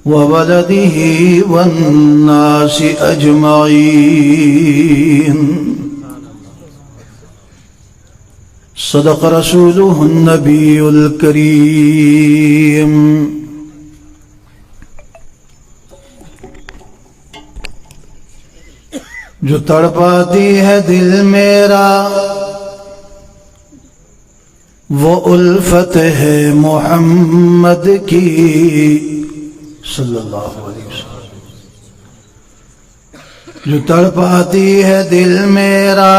وولده والناس أجمعين. صدق رسوله النبي الكريم. جو تڑپاتی ہے دل میرا وہ الفت ہے محمد کی صلی اللہ علیہ وسلم. جو تڑپاتی ہے دل میرا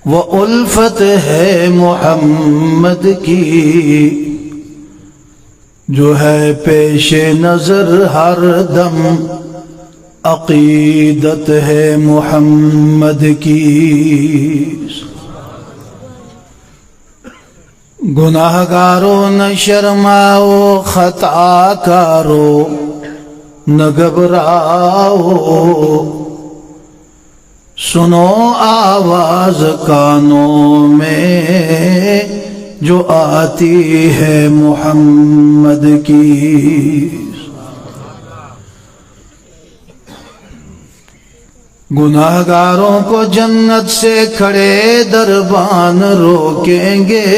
وہ الفت ہے محمد کی. جو ہے پیش نظر ہر دم عقیدت ہے محمد کی. گناہ گارو نہ شرماؤ خطا کارو نہ گھبراؤ. سنو آواز کانوں میں جو آتی ہے محمد کی. گناہ گاروں کو جنت سے کھڑے دربان روکیں گے.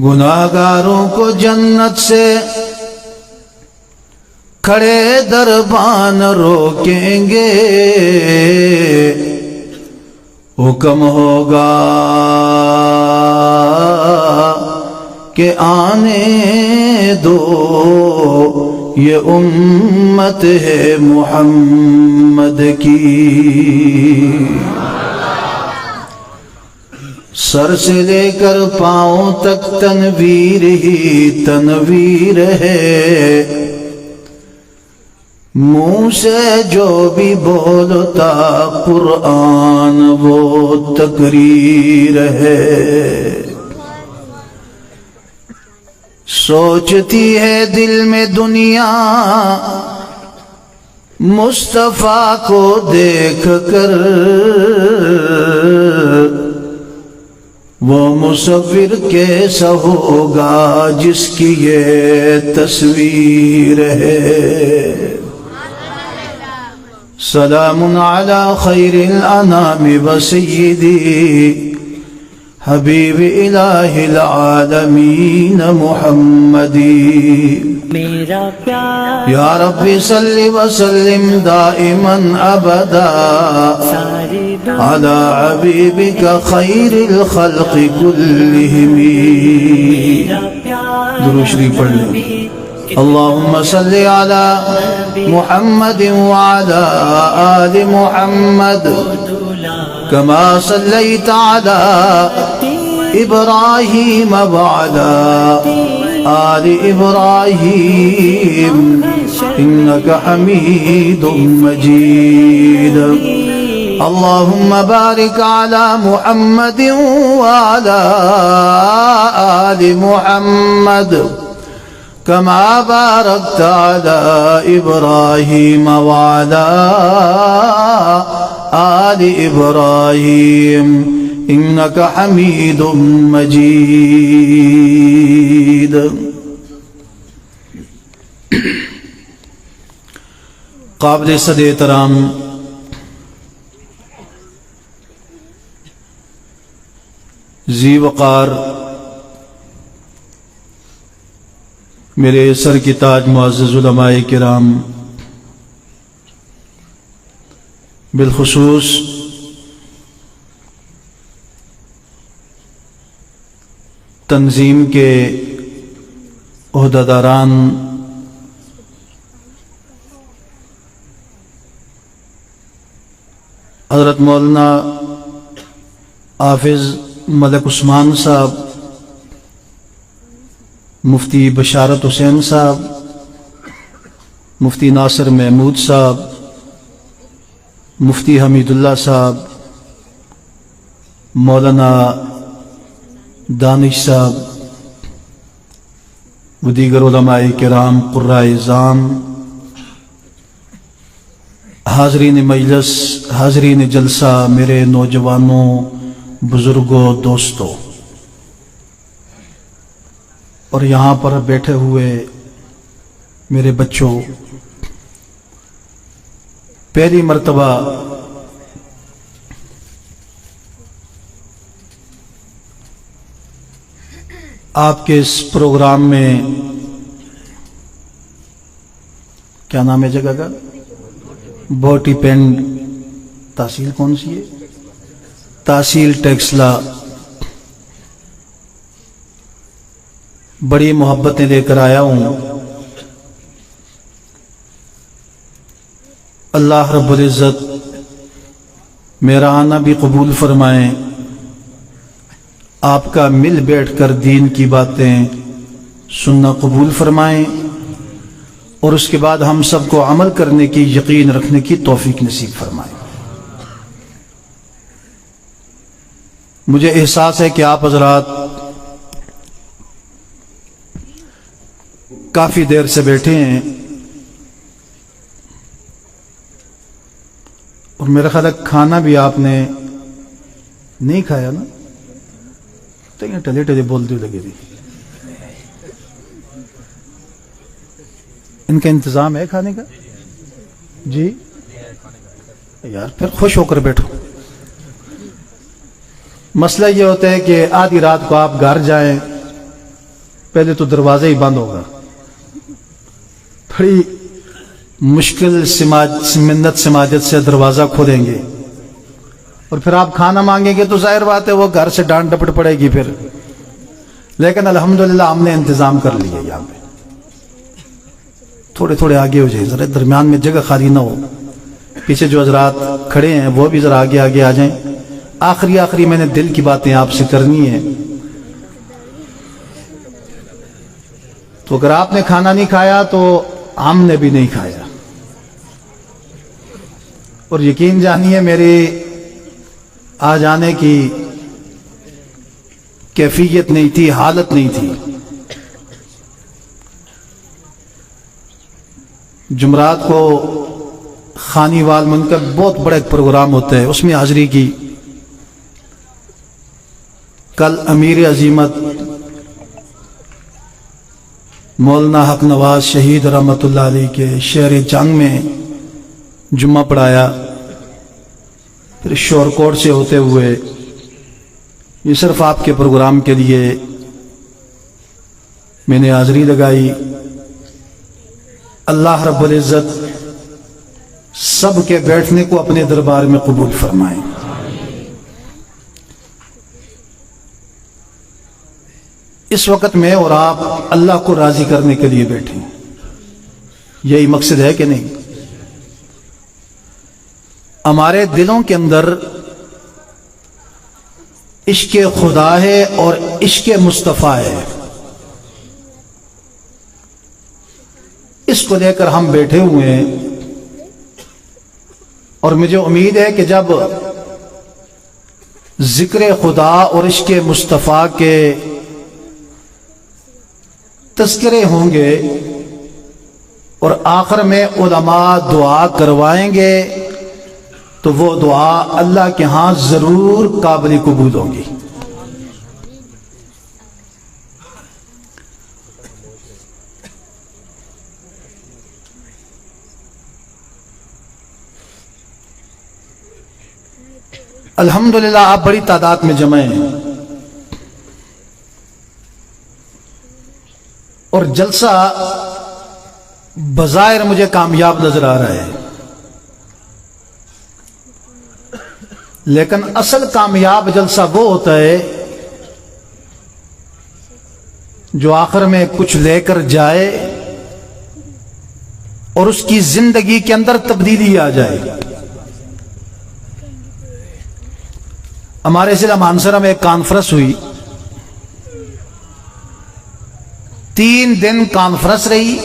گناہ گاروں کو جنت سے کھڑے دربان روکیں گے. حکم ہوگا کہ آنے دو یہ امت ہے محمد کی. سر سے لے کر پاؤں تک تنویر ہی تنویر ہے. منہ سے جو بھی بولتا قرآن وہ تقریر ہے. سوچتی ہے دل میں دنیا مصطفیٰ کو دیکھ کر. وہ مصور کیسا ہوگا جس کی یہ تصویر ہے. سلام علی خیر الانام وسیدی حبیب الہ العالمین محمدی. میرا پیار یا رب صلی وسلم دائما ابدا علی حبیبک خیر الخلق کلہم. درود شریف پڑھ لیں. اللہم صلی علی محمد وعلی آل محمد كما صليت على إبراهيم وعلى آل إبراهيم إنك حميد مجيد. اللهم بارك على محمد وعلى آل محمد كما باركت على إبراهيم وعلى آل إبراهيم إنك حميد مجيد. قابل صد احترام ذی وقار میرے سر کی تاج معزز علماء کرام، بالخصوص تنظیم کے عہدیداران، حضرت مولانا حافظ ملک عثمان صاحب، مفتی بشارت حسین صاحب، مفتی ناصر محمود صاحب، مفتی حمید اللہ صاحب، مولانا دانش صاحب و دیگر علماء کرام، قراء اعظام، حاضرین مجلس، حاضرین جلسہ، میرے نوجوانوں، بزرگوں، دوستوں، اور یہاں پر بیٹھے ہوئے میرے بچوں، پہلی مرتبہ آپ کے اس پروگرام میں، کیا نام ہے جگہ کا؟ بوٹی پینڈ تحصیل کون سی ہے؟ تحصیل ٹیکسلا، بڑی محبتیں لے کر آیا ہوں۔ اللہ رب العزت میرا آنا بھی قبول فرمائیں، آپ کا مل بیٹھ کر دین کی باتیں سننا قبول فرمائیں، اور اس کے بعد ہم سب کو عمل کرنے کی، یقین رکھنے کی توفیق نصیب فرمائیں۔ مجھے احساس ہے کہ آپ حضرات کافی دیر سے بیٹھے ہیں، اور میرا خیال ہے کھانا بھی آپ نے نہیں کھایا نا؟ تو یہ ٹلے ٹلے بولتے لگے تھے۔ ان کا انتظام ہے کھانے کا؟ جی یار پھر خوش ہو کر بیٹھو۔ مسئلہ یہ ہوتا ہے کہ آدھی رات کو آپ گھر جائیں، پہلے تو دروازہ ہی بند ہوگا، بڑی مشکل منت سماجت سے دروازہ کھولیں گے، اور پھر آپ کھانا مانگیں گے تو ظاہر بات ہے وہ گھر سے ڈانٹ ڈپٹ پڑے گی پھر۔ لیکن الحمدللہ ہم نے انتظام کر لیا، یہاں پہ تھوڑے تھوڑے آگے ہو جائیں، ذرا درمیان میں جگہ خالی نہ ہو، پیچھے جو حضرات کھڑے ہیں وہ بھی ذرا آگے آگے آ جائیں۔ آخری میں نے دل کی باتیں آپ سے کرنی ہے، تو اگر آپ نے کھانا نہیں کھایا تو ہم نے بھی نہیں کھایا، اور یقین جانیے میرے آ جانے کی کیفیت نہیں تھی، حالت نہیں تھی۔ جمعرات کو خانی وال من کا بہت بڑا ایک پروگرام ہوتا ہے، اس میں حاضری کی۔ کل امیر عظیمت مولانا حق نواز شہید رحمۃ اللہ علیہ کے شہر جنگ میں جمعہ پڑھایا، پھر شور کوٹ سے ہوتے ہوئے یہ صرف آپ کے پروگرام کے لیے میں نے حاضری لگائی۔ اللہ رب العزت سب کے بیٹھنے کو اپنے دربار میں قبول فرمائیں۔ اس وقت میں اور آپ اللہ کو راضی کرنے کے لیے بیٹھے ہیں، یہی مقصد ہے کہ نہیں؟ ہمارے دلوں کے اندر عشق خدا ہے اور عشق مصطفیٰ ہے، اس کو لے کر ہم بیٹھے ہوئے ہیں، اور مجھے امید ہے کہ جب ذکر خدا اور عشق مصطفیٰ کے تذکرے ہوں گے اور آخر میں علماء دعا کروائیں گے تو وہ دعا اللہ کے ہاں ضرور قابل قبول ہوگی۔ الحمدللہ آپ بڑی تعداد میں جمع ہیں، اور جلسہ بظاہر مجھے کامیاب نظر آ رہا ہے، لیکن اصل کامیاب جلسہ وہ ہوتا ہے جو آخر میں کچھ لے کر جائے اور اس کی زندگی کے اندر تبدیلی آ جائے۔ ہمارے ضلع مانسرہ میں ایک کانفرنس ہوئی، 3 دن کانفرنس رہی،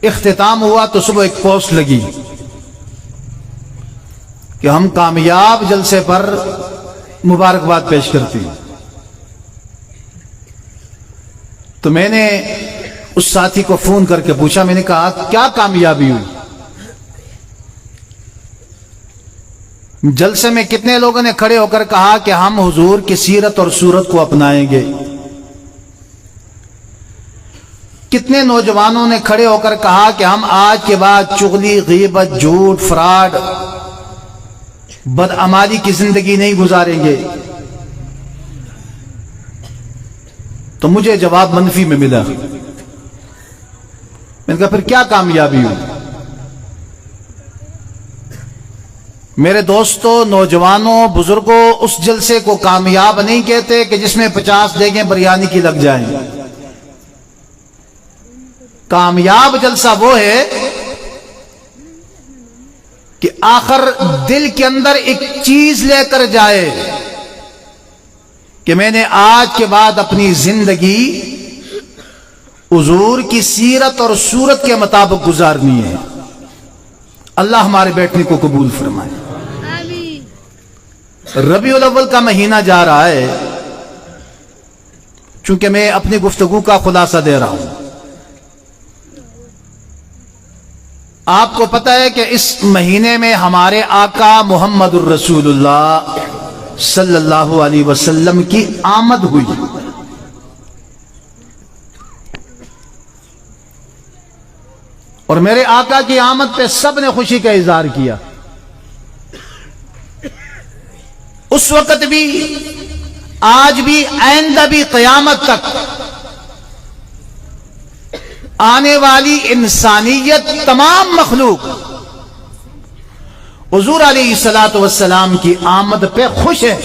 اختتام ہوا تو صبح ایک پوسٹ لگی کہ ہم کامیاب جلسے پر مبارکباد پیش کرتے ہیں۔ تو میں نے اس ساتھی کو فون کر کے پوچھا، میں نے کہا کیا کامیابی ہوئی؟ جلسے میں کتنے لوگوں نے کھڑے ہو کر کہا کہ ہم حضور کی سیرت اور صورت کو اپنائیں گے؟ کتنے نوجوانوں نے کھڑے ہو کر کہا کہ ہم آج کے بعد چغلی، غیبت، جھوٹ، فراڈ، بدعمالی کی زندگی نہیں گزاریں گے. تو مجھے جواب منفی میں ملا. میں نے کہا پھر کیا کامیابی ہوئی؟ میرے دوستوں، نوجوانوں، بزرگوں، اس جلسے کو کامیاب نہیں کہتے کہ جس میں 50 دیگیں بریانی کی لگ جائیں. کامیاب جلسہ وہ ہے کہ آخر دل کے اندر ایک چیز لے کر جائے کہ میں نے آج کے بعد اپنی زندگی حضور کی سیرت اور صورت کے مطابق گزارنی ہے. اللہ ہمارے بیٹھنے کو قبول فرمائے. ربیع الاول کا مہینہ جا رہا ہے. چونکہ میں اپنی گفتگو کا خلاصہ دے رہا ہوں. آپ کو پتہ ہے کہ اس مہینے میں ہمارے آقا محمد الرسول اللہ صلی اللہ علیہ وسلم کی آمد ہوئی. اور میرے آقا کی آمد پہ سب نے خوشی کا اظہار کیا. اس وقت بھی، آج بھی، آئندہ بھی، قیامت تک آنے والی انسانیت، تمام مخلوق حضور علیہ الصلوۃ والسلام کی آمد پہ خوش ہے.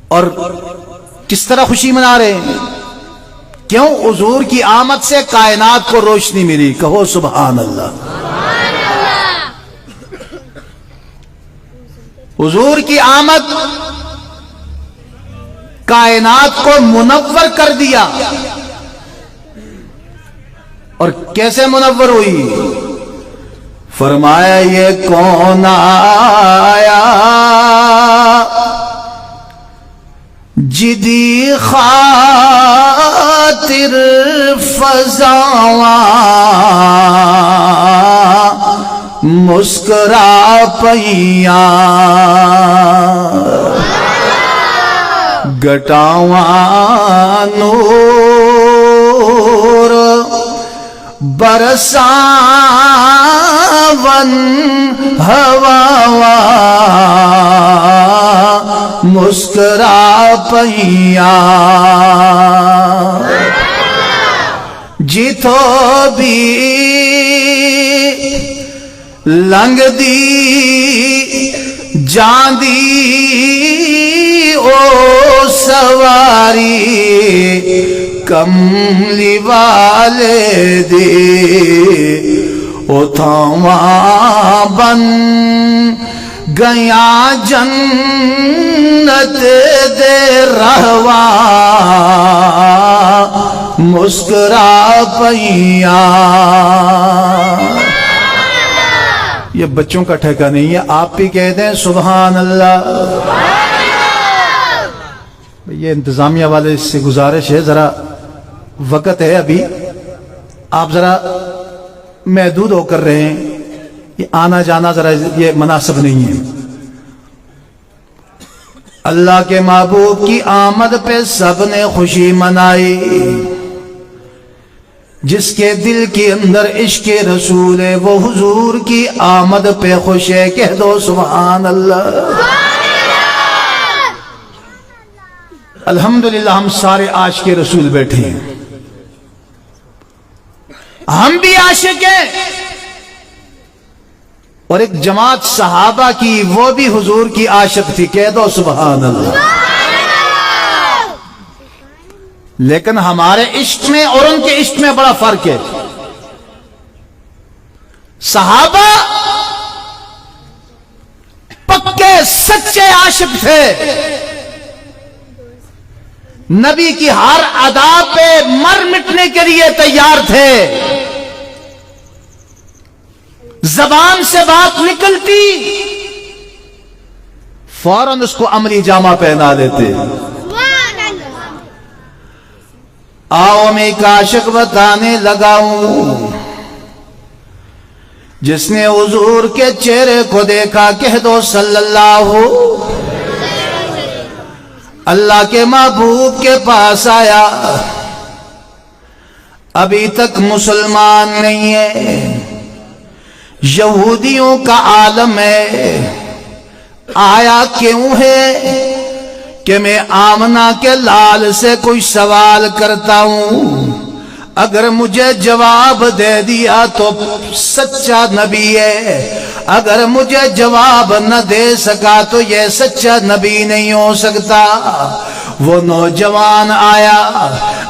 اور کس طرح خوشی منا رہے ہیں؟ کیوں؟ حضور کی آمد سے کائنات کو روشنی ملی. کہو سبحان اللہ. حضور کی آمد کائنات کو منور کر دیا. اور کیسے منور ہوئی؟ فرمایا یہ کون آیا جدی خاطر فضاواں مسکرا پئیاں گٹاواں نور برساون ہواواں مسکرا پئیاں جتھو بھی لنگ دی جاندی او سواری کملی والے دے اتھاواں بن گیا جنت دے رہواں مسکرا پئیاں. یہ بچوں کا ٹھیکہ نہیں ہے، آپ بھی کہہ دیں سبحان اللہ. یہ انتظامیہ والے سے گزارش ہے، ذرا وقت ہے ابھی، آپ ذرا محدود ہو کر رہے ہیں. یہ آنا جانا ذرا یہ مناسب نہیں ہے. اللہ کے محبوب کی آمد پہ سب نے خوشی منائی. جس کے دل کے اندر عشق رسول ہے وہ حضور کی آمد پہ خوش ہے. کہہ دو سبحان اللہ. الحمدللہ ہم سارے عاشق رسول بیٹھے ہیں. ہم بھی عاشق ہیں. اور ایک جماعت صحابہ کی، وہ بھی حضور کی عاشق تھی. کہہ دو سبحان اللہ. لیکن ہمارے عشق میں اور ان کے عشق میں بڑا فرق ہے. صحابہ پکے سچے عاشق تھے، نبی کی ہر ادا پہ مر مٹنے کے لیے تیار تھے. زبان سے بات نکلتی فوراً اس کو عملی جامہ پہنا دیتے. آؤ میں ایک عاشق بتانے لگاؤں جس نے حضور کے چہرے کو دیکھا. کہہ دو صلی اللہ. اللہ کے محبوب کے پاس آیا، ابھی تک مسلمان نہیں ہے، یہودیوں کا عالم ہے، آیا کیوں ہے کہ میں آمنہ کے لال سے کوئی سوال کرتا ہوں، اگر مجھے جواب دے دیا تو سچا نبی ہے، اگر مجھے جواب نہ دے سکا تو یہ سچا نبی نہیں ہو سکتا۔ وہ نوجوان آیا،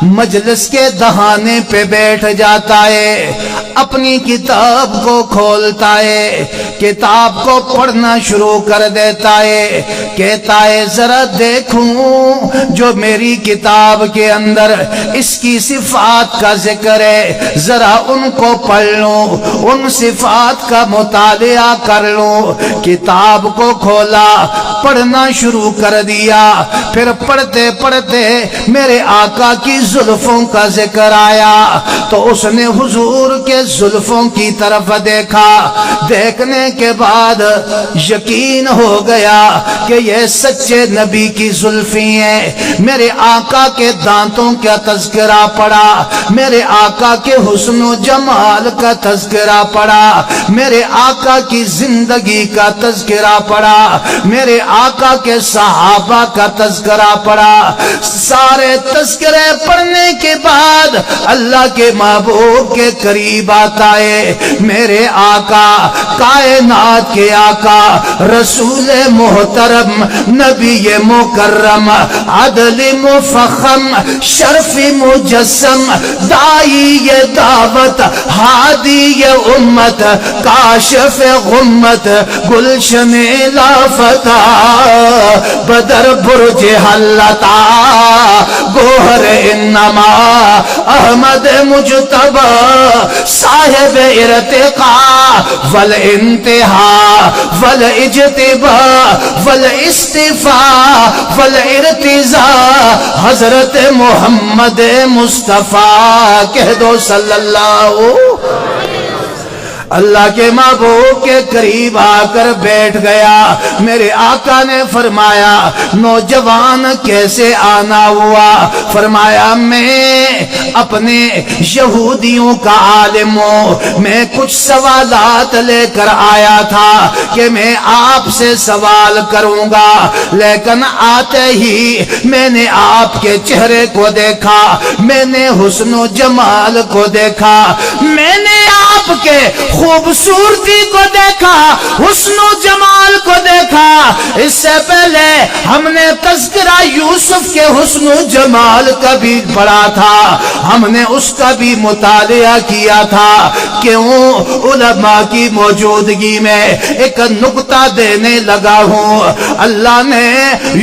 مجلس کے دہانے پہ بیٹھ جاتا ہے، اپنی کتاب کو کھولتا ہے، کتاب کو پڑھنا شروع کر دیتا ہے، کہتا ہے ذرا دیکھوں جو میری کتاب کے اندر اس کی صفات کا ذکر ہے، ذرا ان کو پڑھ لوں، ان صفات کا مطالعہ کر لوں۔ کتاب کو کھولا، پڑھنا شروع کر دیا، پھر پڑھتے پڑھتے میرے آقا کی زلفوں کا ذکر آیا تو اس نے حضور کے زلفوں کی طرف دیکھا، دیکھنے کے بعد یقین ہو گیا کہ یہ سچے نبی کی زلفیں ہیں۔ میرے آقا کے دانتوں کا تذکرہ پڑا، میرے آقا کے حسن و جمال کا تذکرہ پڑا، میرے آقا کی زندگی کا تذکرہ پڑا، میرے آقا کے صحابہ کا تذکرہ پڑا۔ سارے تذکرے پڑھنے کے بعد اللہ کے محبوب کے قریب آتا ہے، میرے آقا، کائنات کے آقا، رسول محترم، نبی مکرم، عدل مفخم، شرف مجسم، دائی دعوت، ہادی امت، کاشف غمت، گلشن لافتہ، بدر برج حلتا، گوہر انما، احمد مجتبی، صاحب ارتقاء والانتہا والاجتباء والاستفاء والارتضاء، حضرت محمد مصطفیٰ، کہہ دو صلی اللہ۔ اللہ کے محبوب کے قریب آ کر بیٹھ گیا۔ میرے آقا نے فرمایا نوجوان کیسے آنا ہوا؟ فرمایا میں اپنے یہودیوں کا عالم ہوں، میں کچھ سوالات لے کر آیا تھا کہ میں آپ سے سوال کروں گا، لیکن آتے ہی میں نے آپ کے چہرے کو دیکھا، میں نے حسن و جمال کو دیکھا، میں نے آپ کے خوبصورتی کو دیکھا، حسن و جمال کو دیکھا۔ اس سے پہلے ہم نے تذکرہ یوسف کے حسن و جمال کا بھی پڑھا تھا، ہم نے اس کا بھی مطالعہ کیا تھا۔ کیوں؟ علماء کی موجودگی میں ایک نکتہ دینے لگا ہوں۔ اللہ نے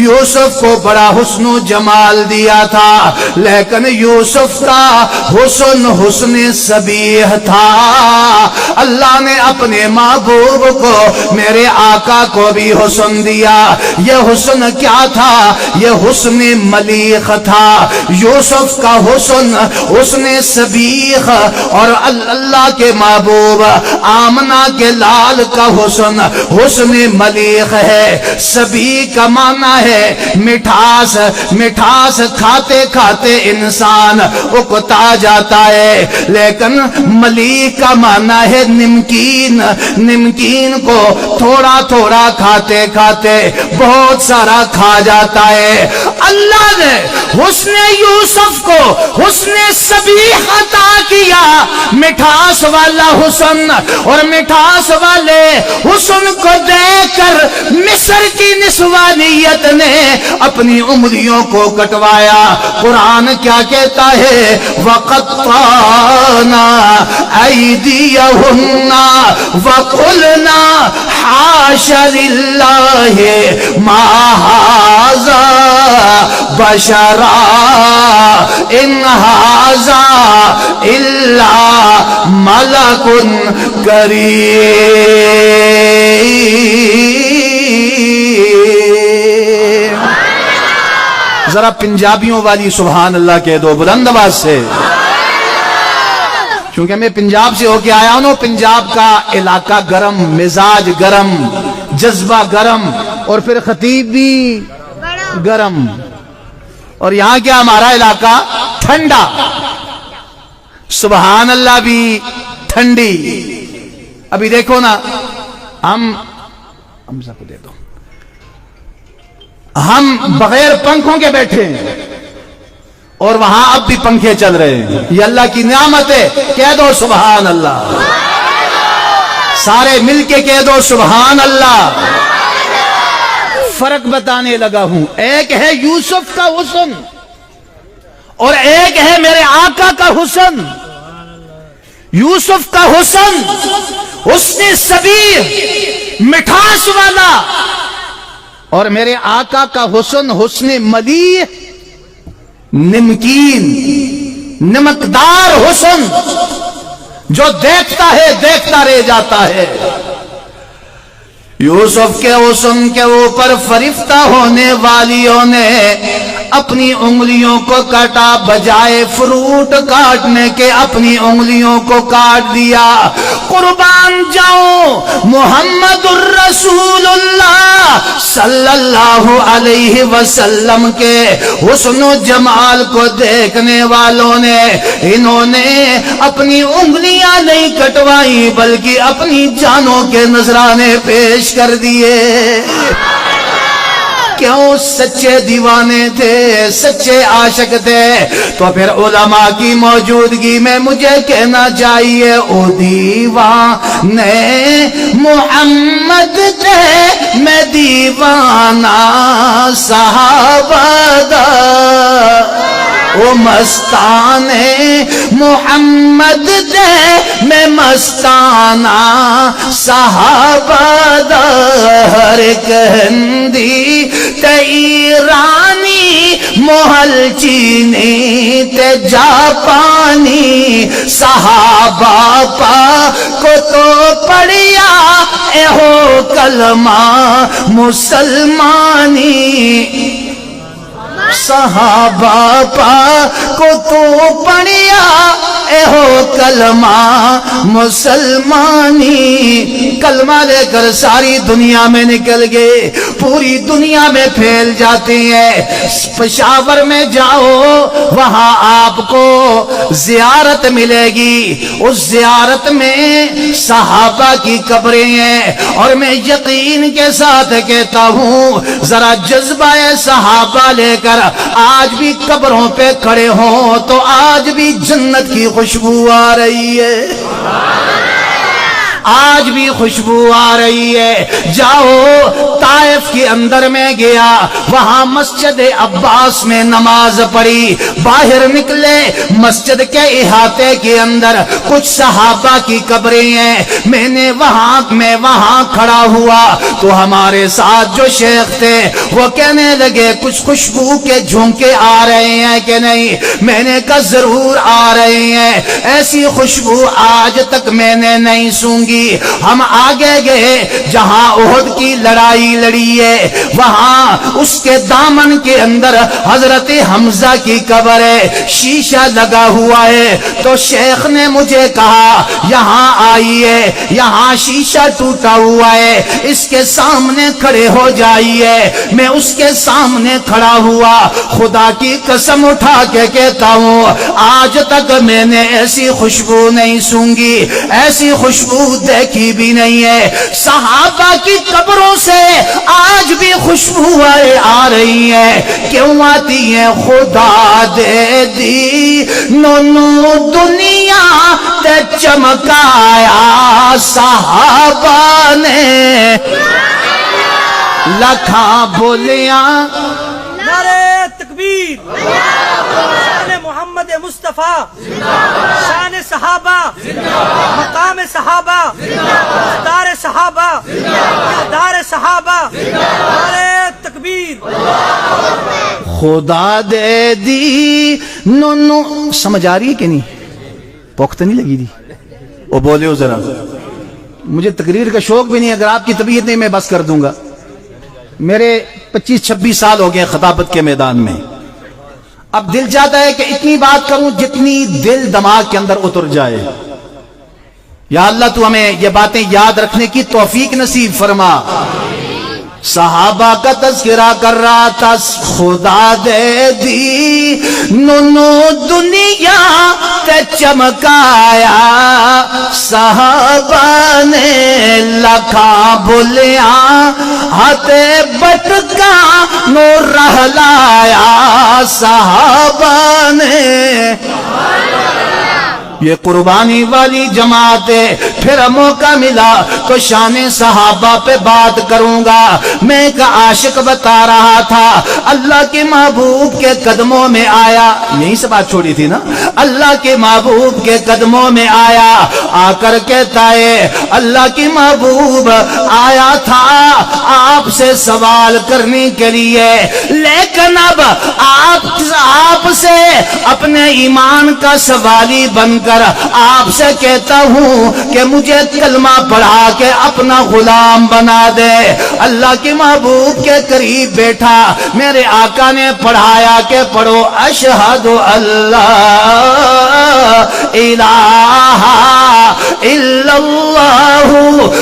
یوسف کو بڑا حسن و جمال دیا تھا، لیکن یوسف کا حسن حسن سبیح تھا۔ اللہ نے اپنے محبوب کو، میرے آقا کو بھی حسن دیا۔ یہ حسن کیا تھا؟ یہ حسن ملیخ تھا۔ یوسف کا حسن حسن سبیح، اور اللہ کے محبوب آمنہ کے لال کا حسن حسن ملیخ ہے۔ سبیح کا معنی ہے مٹھاس، مٹھاس کھاتے کھاتے انسان اکتا جاتا ہے، لیکن ملیخ کا معنی ہے نمکین، نمکین کو تھوڑا تھوڑا کھاتے کھاتے بہت سارا کھا جاتا ہے۔ اللہ نے حسن یوسف کو حسن سبیح عطا کیا، مٹھاس والا حسن، اور مٹھاس والے حسن کو دیکھ کر مصر کی نسوانیت نے اپنی انگلیوں کو کٹوایا۔ قرآن کیا کہتا ہے؟ وَقَطَّعْنَا أَيْدِيَهُنَّ وَقُلْنَا حَاشَ لِلَّهِ مَا هَذَا بَشَرًا إِنْ هَذَا إِلَّا مَلَكٌ كَرِيمٌ۔ ذرا پنجابیوں والی سبحان اللہ کہہ دو بلند آواز سے، کیونکہ میں پنجاب سے ہو کے آیا ہوں۔ پنجاب کا علاقہ گرم، مزاج گرم، جذبہ گرم، اور پھر خطیب بھی گرم۔ اور یہاں کیا ہمارا علاقہ ٹھنڈا، سبحان اللہ بھی ٹھنڈی. ابھی دیکھو نا، ہم حمزہ کو دے دو، ہم بغیر پنکھوں کے بیٹھے ہیں اور وہاں اب بھی پنکھے چل رہے ہیں. یہ اللہ کی نعمت ہے. کہہ دو سبحان اللہ، سارے مل کے کہہ دو سبحان اللہ. فرق بتانے لگا ہوں، ایک ہے یوسف کا حسن اور ایک ہے میرے آقا کا حسن. یوسف کا حسن حسن صبیر، مٹھاس والا، اور میرے آقا کا حسن حسن ملیح، نمکین، نمکدار حسن، جو دیکھتا ہے دیکھتا رہ جاتا ہے. یوسف کے حسن کے اوپر فرفتہ ہونے والیوں نے اپنی انگلیوں کو کاٹا، بجائے فروٹ کاٹنے کے اپنی انگلیوں کو کاٹ دیا. قربان جاؤں محمد الرسول اللہ صلی اللہ علیہ وسلم کے حسن و جمال کو دیکھنے والوں نے، انہوں نے اپنی انگلیاں نہیں کٹوائی بلکہ اپنی جانوں کے نذرانے پیش کر دیے. کیوں؟ سچے دیوانے تھے، سچے عاشق تھے. تو پھر علماء کی موجودگی میں مجھے کہنا چاہیے، او دیوانے محمد تھے، میں دیوانہ صحابہ دا. او مستانے محمد دے، میں مستانہ صحابہ دا. ہر ایک ہندی تے ایرانی، محل چینی تے جاپانی، صحابہ پا کو تو پڑھیا اے ہو کلمہ مسلمانی. صحابہ پا کو تو پڑھیا اے ہو کلمہ مسلمانی. کلمہ لے کر ساری دنیا میں نکل گئے، پوری دنیا میں پھیل جاتے ہیں. پشاور میں جاؤ، وہاں آپ کو زیارت ملے گی. اس زیارت میں صحابہ کی قبریں ہیں، اور میں یقین کے ساتھ کہتا ہوں، ذرا جذبہ صحابہ لے کر آج بھی قبروں پہ کھڑے ہوں تو آج بھی جنت کی خوشبو آ رہی ہے، آج بھی خوشبو آ رہی ہے. جاؤ، طائف کے اندر میں گیا، وہاں مسجد عباس میں نماز پڑھی. باہر نکلے، مسجد کے احاطے کے اندر کچھ صحابہ کی قبریں ہیں. میں وہاں کھڑا ہوا تو ہمارے ساتھ جو شیخ تھے وہ کہنے لگے، کچھ خوشبو کے جھونکے آ رہے ہیں کہ نہیں؟ میں نے کہا ضرور آ رہے ہیں، ایسی خوشبو آج تک میں نے نہیں سونگی. ہم آگے گئے، جہاں احد کی لڑائی لڑی ہے وہاں اس کے دامن کے اندر حضرت حمزہ کی قبر ہے، شیشہ لگا ہوا ہے. تو شیخ نے مجھے کہا، یہاں آئیے، یہاں شیشہ ٹوٹا ہوا ہے، اس کے سامنے کھڑے ہو جائیے. میں اس کے سامنے کھڑا ہوا، خدا کی قسم اٹھا کے کہتا ہوں، آج تک میں نے ایسی خوشبو نہیں سونگی، ایسی خوشبو دیکھی بھی نہیں ہے. صحابہ کی قبروں سے آج بھی خوشبوئیں آ رہی ہیں. کیوں آتی ہیں؟ خدا دے دی نونو دنیا تے چمکایا صحابہ نے، لکھاں بولیاں. نعرہ تکبیر، شان محمد مصطفیٰ، شان صحابہ، مقام صحابہ، مقدار صحابہ، مقدار صحابہ. نعرہ تکبیر. خدا دے دی نونو. سمجھ آ رہی ہے کہ نہیں؟ پوکھت نہیں لگی دی؟ وہ بولے ہو ذرا. مجھے تقریر کا شوق بھی نہیں، اگر آپ کی طبیعت نہیں میں بس کر دوں گا. میرے 25-26 سال ہو گئے خطابت کے میدان میں. اب دل چاہتا ہے کہ اتنی بات کروں جتنی دل دماغ کے اندر اتر جائے. یا اللہ تو ہمیں یہ باتیں یاد رکھنے کی توفیق نصیب فرما. صحابہ کا تذکرہ کر رہا تھا. خدا دے دی نونو دنیا تے چمکایا, صحابہ نے لکھاں بھلیاں ہاتھے بٹکا نو رہلایا, صحابہ نے. یہ قربانی والی جماعت ہے. پھر موقع ملا تو شان صحابہ پہ بات کروں گا. میں ایک عاشق بتا رہا تھا, اللہ کے محبوب کے قدموں میں آیا. یہیں سے بات چھوڑی تھی نا. اللہ کے محبوب کے قدموں میں آیا, آ کر کہتا ہے اللہ کی محبوب آیا تھا آپ سے سوال کرنے کے لیے, لیکن اب آپ سے اپنے ایمان کا سوالی بن کر آپ سے کہتا ہوں کہ مجھے کلمہ پڑھا کے اپنا غلام بنا دے. اللہ کے محبوب کے قریب بیٹھا, میرے آقا نے پڑھایا کہ پڑھو اشہد اللہ الہ الا اللہ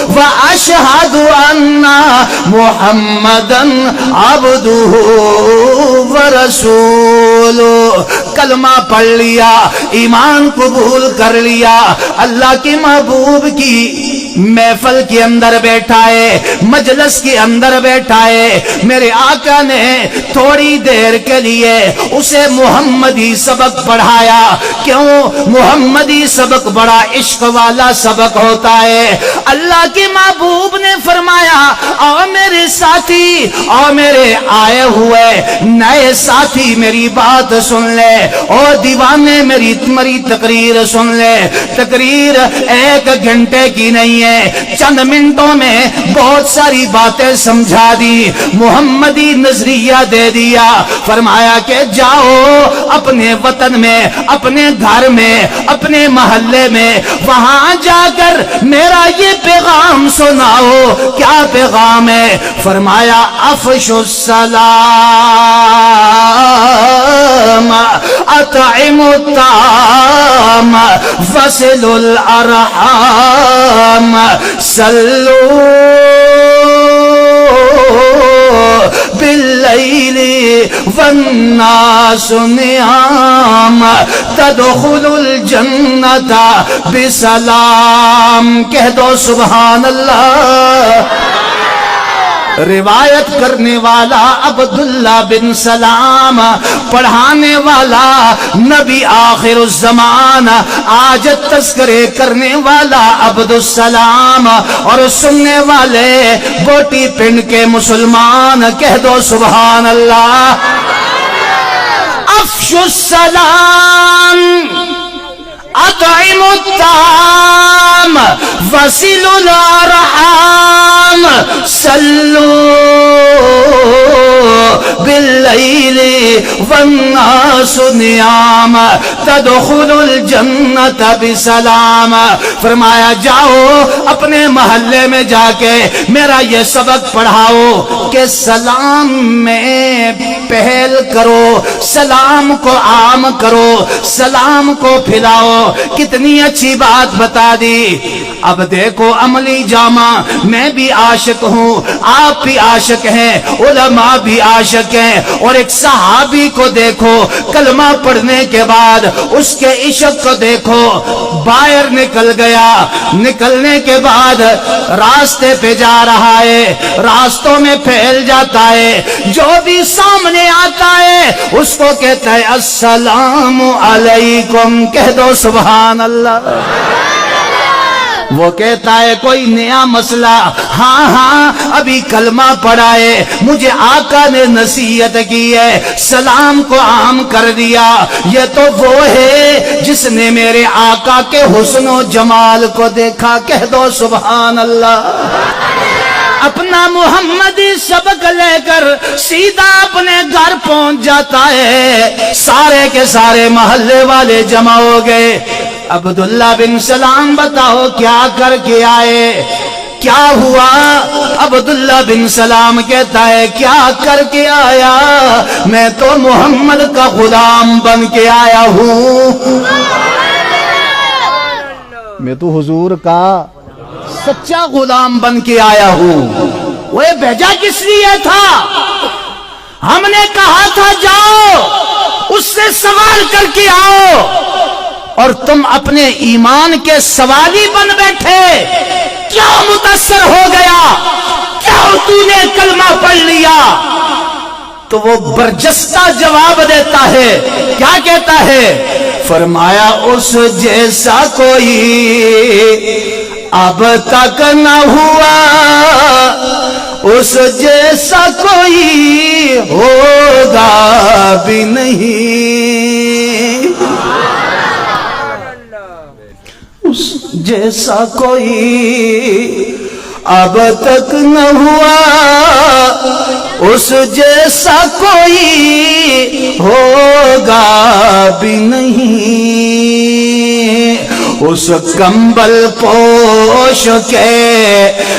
و اشہد ان محمدا عبدہ و رسولہ. کلمہ پڑھ لیا, ایمان قبول کر لیا. اللہ کے محبوب کی محفل کے اندر بیٹھا ہے, مجلس کے اندر بیٹھا ہے. میرے آقا نے تھوڑی دیر کے لیے اسے محمدی سبق پڑھایا. کیوں؟ محمدی سبق بڑا عشق والا سبق ہوتا ہے. اللہ کے محبوب نے فرمایا او میرے ساتھی, او میرے آئے ہوئے نئے ساتھی میری بات سن لے, اور دیوانے میری تقریر سن لے. تقریر 1 گھنٹے کی نہیں ہے, چند منٹوں میں بہت ساری باتیں سمجھا دی, محمدی نظریہ دے دیا. فرمایا کہ جاؤ اپنے وطن میں, اپنے گھر میں, اپنے محلے میں, وہاں جا کر میرا یہ پیغام سناؤ. کیا پیغام ہے؟ فرمایا افشوا السلام اطعموا الطعام وصلوا الارحام صلوا باللیل والناس نیام تدخلوا الجنت بسلام. کہہ دو سبحان اللہ. روایت کرنے والا عبداللہ بن سلام, پڑھانے والا نبی آخر الزمان, آج تذکرے کرنے والا عبدالسلام, اور سننے والے بوٹی پنڈ کے مسلمان. کہہ دو سبحان اللہ. افشوا السلام اطعموا الطعام وصلوا الارحام صلوا باللیل والناس نیام تدخلوا الجنت بسلام. فرمایا جاؤ اپنے محلے میں جا کے میرا یہ سبق پڑھاؤ کہ سلام میں پہل کرو, سلام کو عام کرو, سلام کو پھیلاؤ. کتنی اچھی بات بتا دی. اب دیکھو عملی جامع, میں بھی عاشق ہوں, آپ بھی عاشق ہیں, علماء بھی عاشق ہیں, اور ایک صحابی کو دیکھو کلمہ پڑھنے کے بعد اس کے عشق کو دیکھو, باہر نکل گیا, نکلنے کے بعد راستے پہ جا رہا ہے, راستوں میں پھیل جاتا ہے, جو بھی سامنے آتا ہے اس کو کہتا ہے السلام علیکم. کہہ دو سبحان اللہ. وہ کہتا ہے کوئی نیا مسئلہ؟ ہاں ہاں ابھی کلمہ پڑھا ہے, مجھے آقا نے نصیحت کی ہے, سلام کو عام کر دیا. یہ تو وہ ہے جس نے میرے آقا کے حسن و جمال کو دیکھا. کہہ دو سبحان اللہ. اپنا محمدی سبق لے کر سیدھا اپنے گھر پہنچ جاتا ہے. سارے کے سارے محلے والے جمع ہو گئے. عبداللہ بن سلام بتاؤ کیا کر کے آئے, کیا ہوا؟ عبداللہ بن سلام کہتا ہے کیا کر کے آیا؟ میں تو محمد کا غلام بن کے آیا ہوں. میں تو حضور کا سچا غلام بن کے آیا ہوں. وہ بھیجا کس لیے تھا؟ ہم نے کہا تھا جاؤ اس سے سوال کر کے آؤ، اور تم اپنے ایمان کے سوالی بن بیٹھے۔ کیا متاثر ہو گیا؟ کیا تو نے کلمہ پڑھ لیا؟ تو وہ برجستہ جواب دیتا ہے، کیا کہتا ہے؟ فرمایا اس جیسا کوئی اب تک نہ ہوا، اس جیسا کوئی ہوگا بھی نہیں، اس جیسا کوئی اب تک نہ ہوا، اس جیسا کوئی ہوگا بھی نہیں، اس کمبل پوش کے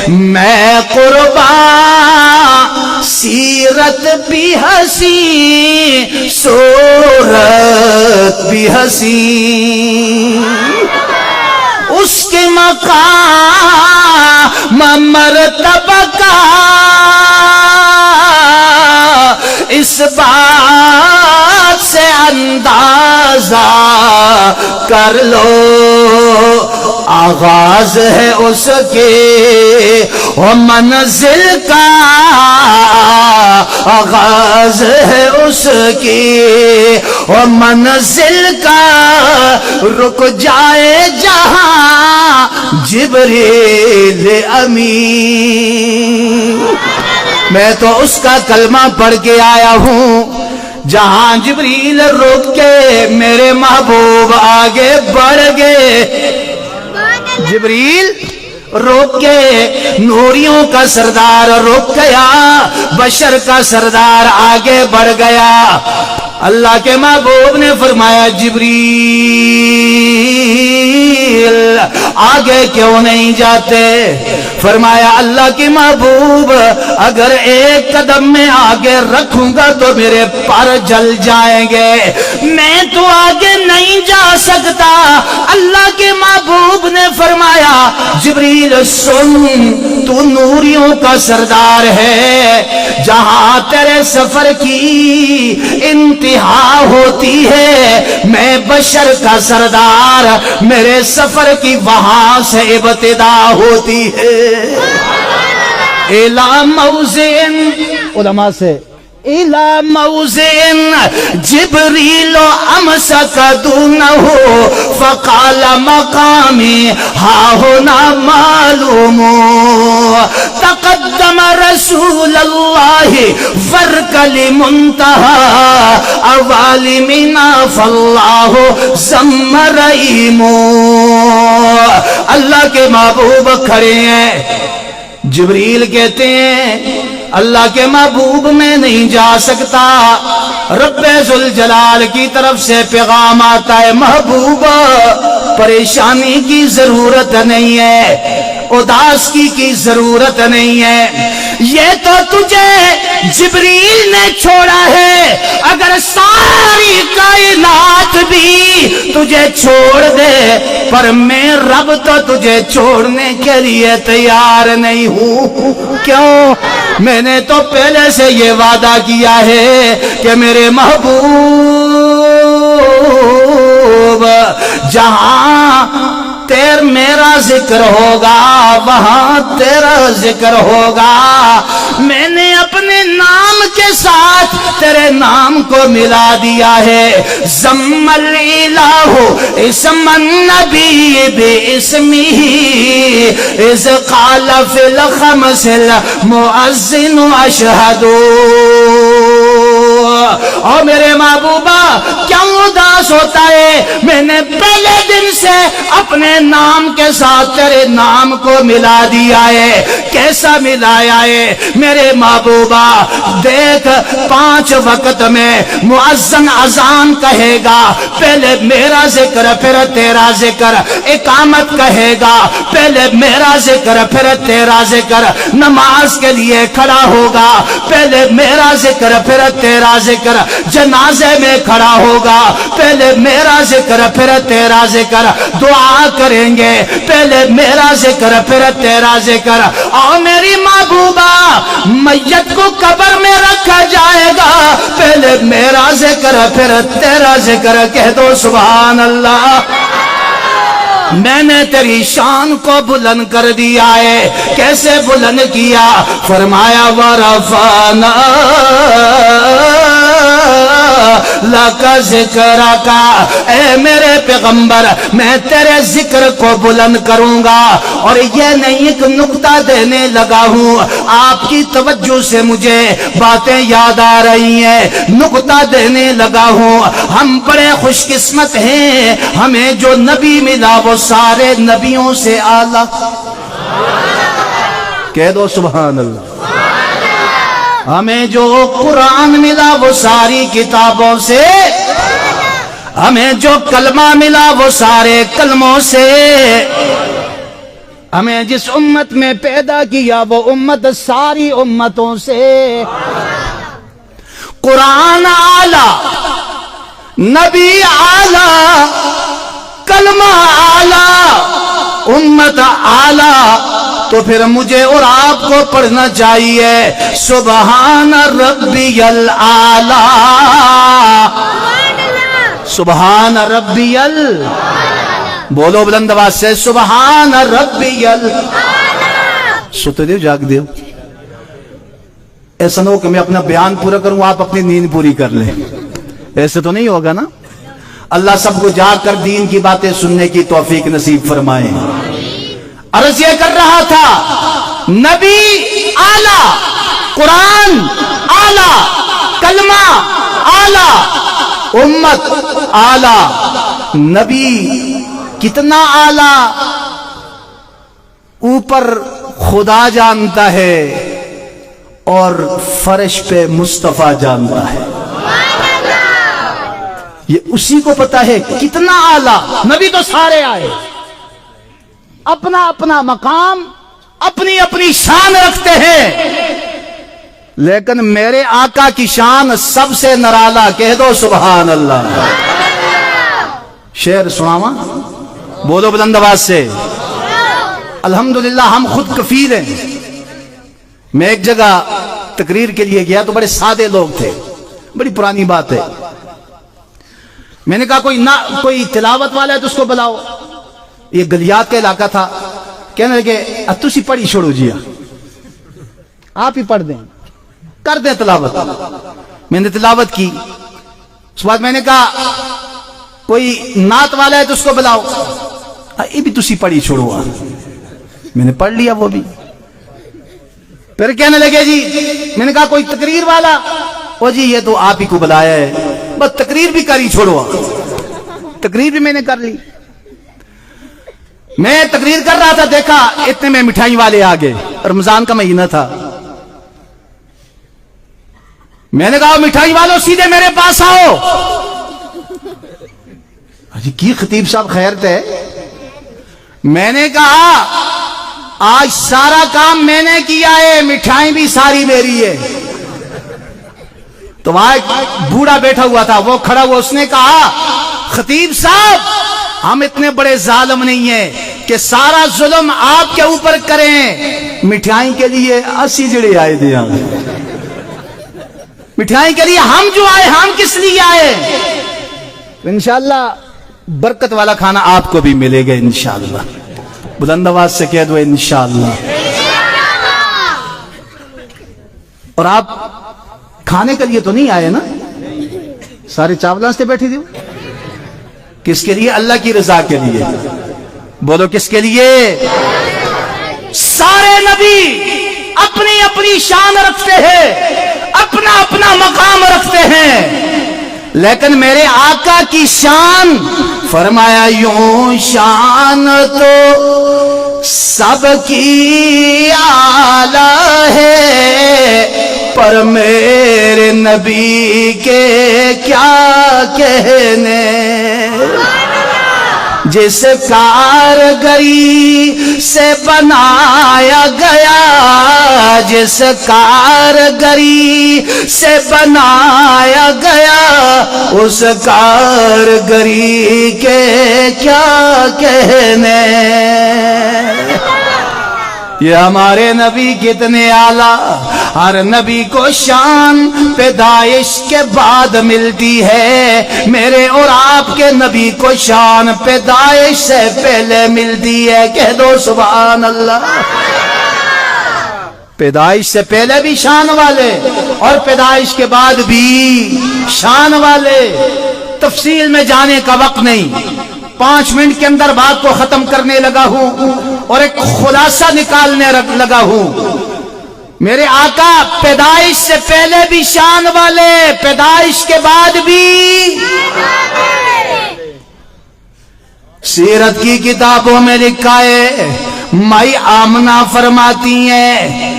میں قربان، سیرت بھی حسین صورت بھی حسین، اس کے مقام مرتبہ کا اس بات سے اندازہ کر لو، آغاز ہے اس کے وہ منزل کا، آغاز ہے اس کی وہ منزل کا، رک جائے جہاں جبریل امین۔ میں تو اس کا کلمہ پڑھ کے آیا ہوں جہاں جبریل رک کے میرے محبوب آگے بڑھ گئے، جبریل روک کے نوریوں کا سردار رک گیا، بشر کا سردار آگے بڑھ گیا۔ اللہ کے محبوب نے فرمایا جبریل آگے کیوں نہیں جاتے؟ فرمایا اللہ کے محبوب اگر ایک قدم میں آگے رکھوں گا تو میرے پر جل جائیں گے، میں تو آگے نہیں جا سکتا۔ اللہ کے محبوب نے فرمایا جبریل سن، تو نوریوں کا سردار ہے، جہاں تیرے سفر کی انتہا ہوتی ہے میں بشر کا سردار، میرے سفر کی وہاں سے ابتدا ہوتی ہے۔ اِلَى مَوْزِئٍ، علماء سے إِلَى مَوْزِئٍ جِبْرِيلُ أَمْسَكَ دُونَهُ فَقَالَ مَقَامِي هَا هُنَا مَعْلُومٌ تَقَدَّمَ رَسُولَ اللَّهِ فَارْكَ لِمُنْتَهَا أَوَالِمِنَا فَاللَّهُ ذَمَّ رَئِيمٌ۔ اللہ کے محبوب کھڑے ہیں، جبریل کہتے ہیں اللہ کے محبوب میں نہیں جا سکتا، رب ذوالجلال کی طرف سے پیغام آتا ہے محبوب پریشانی کی ضرورت نہیں ہے، اداسکی کی ضرورت نہیں ہے، یہ تو تجھے جبریل نے چھوڑا ہے، اگر ساری کائنات بھی تجھے چھوڑ دے پر میں رب تو تجھے چھوڑنے کے لیے تیار نہیں ہوں۔ کیوں؟ میں نے تو پہلے سے یہ وعدہ کیا ہے کہ میرے محبوب جہاں میرا ذکر ہوگا وہاں تیرا ذکر ہوگا، میں نے اپنے نام کے ساتھ تیرے نام کو ملا دیا ہے۔ ضم الالہ اسم النبی باسمہ اذ قال فی الخمس المؤذن اشہد۔ اور میرے محبوبہ کیوں اداس ہوتا ہے؟ میں نے پہلے دن سے اپنے نام کے ساتھ تیرے نام کو ملا دیا ہے۔ کیسا ملایا ہے میرے محبوبہ؟ دیکھ 5 وقت میں مؤذن اذان کہے گا، پہلے میرا ذکر پھر تیرا ذکر، اقامت کہے گا پہلے میرا ذکر پھر تیرا ذکر، نماز کے لیے کھڑا ہوگا پہلے میرا ذکر پھر تیرا ذکر، جنازے میں کھڑا ہوگا پہلے پہلے میرا ذکر پھر تیرا ذکر، دعا کریں گے پہلے میرا ذکر پھر تیرا ذکر۔ اور میری محبوبہ میت کو قبر میں رکھا جائے گا، پہلے میرا ذکر پھر تیرا ذکر، کہہ دو سبحان اللہ۔ میں نے تیری شان کو بلند کر دیا ہے، کیسے بلند کیا؟ فرمایا وَرَفَعْنَا لَكَ ذِكْرَكَ، اے میرے پیغمبر میں تیرے ذکر کو بلند کروں گا۔ اور یہ نہیں ایک نکتہ دینے لگا ہوں، آپ کی توجہ سے مجھے باتیں یاد آ رہی ہیں، نکتہ دینے لگا ہوں۔ ہم بڑے خوش قسمت ہیں، ہمیں جو نبی ملا وہ سارے نبیوں سے اعلیٰ، کہہ دو سبحان اللہ۔ ہمیں جو قرآن ملا وہ ساری کتابوں سے، ہمیں جو کلمہ ملا وہ سارے کلموں سے، ہمیں جس امت میں پیدا کیا وہ امت ساری امتوں سے۔ قرآن اعلیٰ، نبی اعلیٰ، کلمہ اعلیٰ، امت اعلیٰ، تو پھر مجھے اور آپ کو پڑھنا چاہیے سبحان ربی الاعلیٰ، سبحان ربی بولو بلند آواز سے سبحان ربی سوتے دیو، جاگ دیو، ایسا نہ ہو کہ میں اپنا بیان پورا کروں آپ اپنی نیند پوری کر لیں، ایسے تو نہیں ہوگا نا۔ اللہ سب کو جاگ کر دین کی باتیں سننے کی توفیق نصیب فرمائے۔ عرض یہ کر رہا تھا نبی اعلیٰ، قرآن اعلیٰ، کلمہ اعلیٰ، امت اعلیٰ۔ نبی کتنا اعلیٰ اوپر خدا جانتا ہے اور فرش پہ مصطفیٰ جانتا ہے، یہ اسی کو پتا ہے کتنا اعلیٰ۔ نبی تو سارے آئے، اپنا اپنا مقام، اپنی اپنی شان رکھتے ہیں، لیکن میرے آقا کی شان سب سے نرالا، کہہ دو سبحان اللہ۔ شعر سناواں، بولو بلند آواز سے۔ الحمدللہ ہم خود کفیل ہیں۔ میں ایک جگہ تقریر کے لیے گیا تو بڑے سادے لوگ تھے، بڑی پرانی بات ہے۔ میں نے کہا کوئی تلاوت والا ہے تو اس کو بلاؤ، یہ گلیات کا علاقہ تھا۔ کہنے لگے تسی پڑھی چھوڑو جی، آپ ہی پڑھ دیں، کر دیں تلاوت۔ میں نے تلاوت کی، اس بعد میں نے کہا کوئی نعت والا ہے تو اس کو بلاؤ، یہ بھی تسی پڑھی چھوڑو، میں نے پڑھ لیا وہ بھی۔ پھر کہنے لگے جی، میں نے کہا کوئی تقریر والا، وہ جی یہ تو آپ ہی کو بلایا ہے، بس تقریر بھی کری چھوڑو، تقریر بھی میں نے کر لی۔ میں تقریر کر رہا تھا، دیکھا اتنے میں مٹھائی والے آ گئے، رمضان کا مہینہ تھا۔ میں نے کہا مٹھائی والوں سیدھے میرے پاس آؤ۔ جی کی خطیب صاحب خیر تھے۔ میں نے کہا آج سارا کام میں نے کیا ہے، مٹھائی بھی ساری میری ہے۔ تو وہاں ایک بوڑھا بیٹھا ہوا تھا، وہ کھڑا ہوا، اس نے کہا خطیب صاحب ہم اتنے بڑے ظالم نہیں ہیں کہ سارا ظلم آپ کے اوپر کریں، مٹھائی کے لیے 80 جڑے آئے تھے، مٹھائی کے لیے ہم جو آئے، ہم کس لیے آئے؟ انشاءاللہ برکت والا کھانا آپ کو بھی ملے گا انشاءاللہ، بلند آواز سے کہہ دو انشاءاللہ۔ اور آپ کھانے کے لیے تو نہیں آئے نا، سارے چاولوں سے بیٹھی تھی، کس کے لیے؟ اللہ کی رضا کے لیے، بولو کس کے لیے؟ سارے نبی اپنی اپنی شان رکھتے ہیں، اپنا اپنا مقام رکھتے ہیں، لیکن میرے آقا کی شان فرمایا یوں شان تو سب کی اعلیٰ ہے، پر میرے نبی کے کیا کہنے، جس کارگری سے بنایا گیا، جس کارگری سے بنایا گیا، اس کارگری کے کیا کہنے۔ یہ ہمارے نبی کتنے اعلیٰ، ہر نبی کو شان پیدائش کے بعد ملتی ہے، میرے اور آپ کے نبی کو شان پیدائش سے پہلے ملتی ہے۔ کہہ دو سبحان اللہ۔ پیدائش سے پہلے بھی شان والے اور پیدائش کے بعد بھی شان والے۔ تفصیل میں جانے کا وقت نہیں، 5 منٹ کے اندر بات کو ختم کرنے لگا ہوں اور ایک خلاصہ نکالنے لگا ہوں۔ میرے آقا پیدائش سے پہلے بھی شان والے، پیدائش کے بعد بھی۔ سیرت کی کتابوں میں لکھا ہے، مائی آمنہ فرماتی ہیں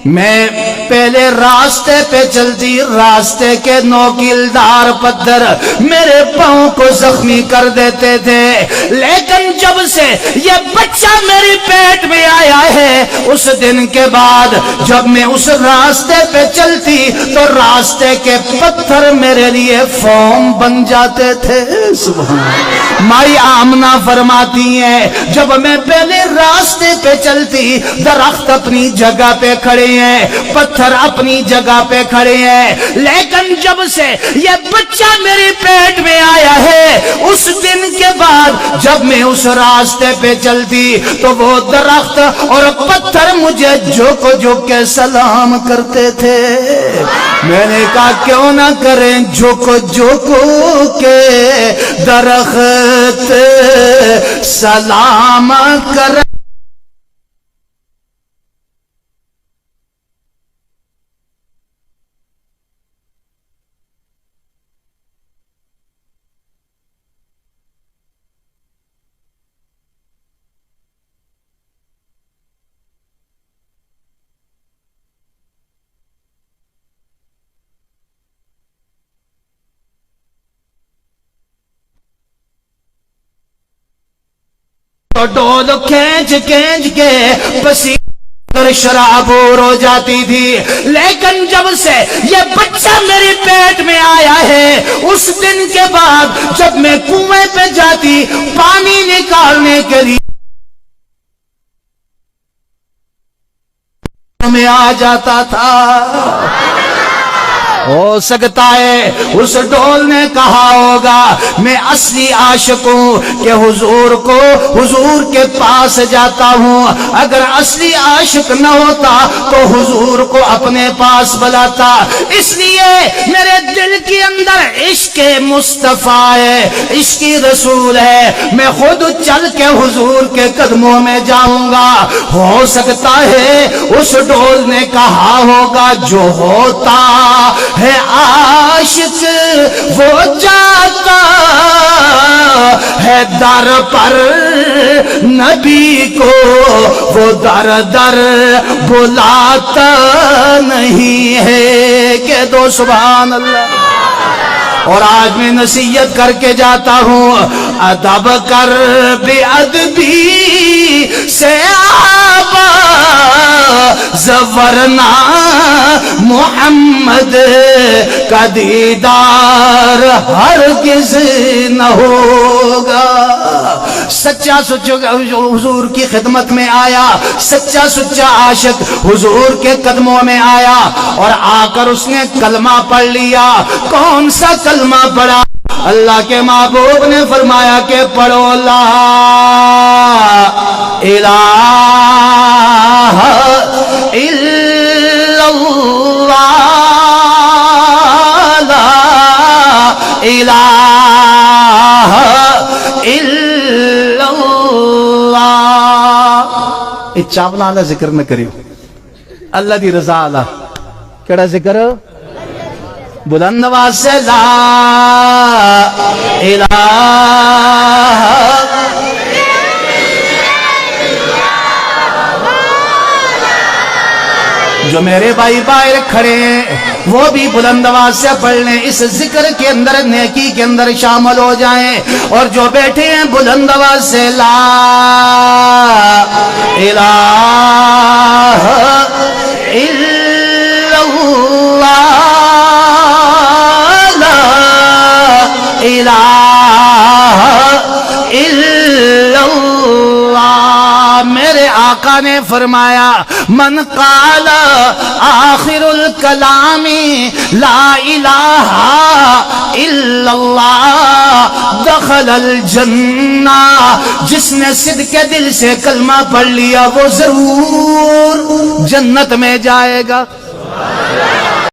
میں پہلے راستے پہ چلتی، راستے کے نوکیلدار پتھر میرے پاؤں کو زخمی کر دیتے تھے، لیکن جب سے یہ بچہ میری پیٹ میں آیا ہے، اس دن کے بعد جب میں اس راستے پہ چلتی تو راستے کے پتھر میرے لیے فوم بن جاتے تھے۔ سبحان مائی آمنہ فرماتی ہیں جب میں پہلے راستے پہ چلتی، درخت اپنی جگہ پہ کھڑے ہیں، پتھر اپنی جگہ پہ کھڑے ہیں، لیکن جب سے یہ بچہ میری پیٹ میں آیا ہے، اس دن کے بعد جب میں اس راستے پہ چلتی تو وہ درخت اور پتھر مجھے جھک جھک کے سلام کرتے تھے۔ میں نے کہا کیوں نہ کریں جھک جھک کے درخت سلام کر۔ ڈول کھینچ کھینچ کے پسینے شرابور ہو جاتی تھی، لیکن جب سے یہ بچہ میری پیٹ میں آیا ہے، اس دن کے بعد جب میں کنویں پہ جاتی پانی نکالنے کے لیے میں آ جاتا تھا۔ ہو سکتا ہے اس ڈول نے کہا ہوگا میں اصلی عاشق ہوں کہ حضور کے پاس جاتا ہوں، اگر اصلی عاشق نہ ہوتا تو حضور کو اپنے پاس بلاتا۔ اس لیے میرے دل کے اندر عشق مصطفیٰ ہے، عشق رسول ہے، میں خود چل کے حضور کے قدموں میں جاؤں گا۔ ہو سکتا ہے اس ڈول نے کہا ہوگا جو ہوتا ہے عاشق وہ جاتا ہے در پر نبی کو، وہ در در بلاتا نہیں ہے۔ کہہ دو سبحان اللہ۔ اور آج میں نصیحت کر کے جاتا ہوں، ادب کر بے ادبی سے آبا ورنہ محمد کا دیدار ہرگز نہ ہوگا۔ سچا حضور کی خدمت میں آیا، سچا عاشق حضور کے قدموں میں آیا اور آ کر اس نے کلمہ پڑھ لیا۔ کون سا کلمہ پڑھا؟ اللہ کے محبوب نے فرمایا کہ پڑھو لا الہ الا اللہ، لا الہ الا اللہ۔ یہ چاولا والا ذکر نہ کریو، اللہ دی رضا والا۔ کیڑا ذکر؟ بلند آواز سے لا الہ۔ جو میرے بھائی باہر کھڑے ہیں وہ بھی بلند آواز سے پڑھ لیں، اس ذکر کے اندر نیکی کے اندر شامل ہو جائیں۔ اور جو بیٹھے ہیں بلند آواز سے لا الہ الا اللہ، لا الہ الا اللہ۔ میرے آقا نے فرمایا من قال آخر الکلام لا الہ الا اللہ دخل الجنہ، جس نے صدق دل سے کلمہ پڑھ لیا وہ ضرور جنت میں جائے گا۔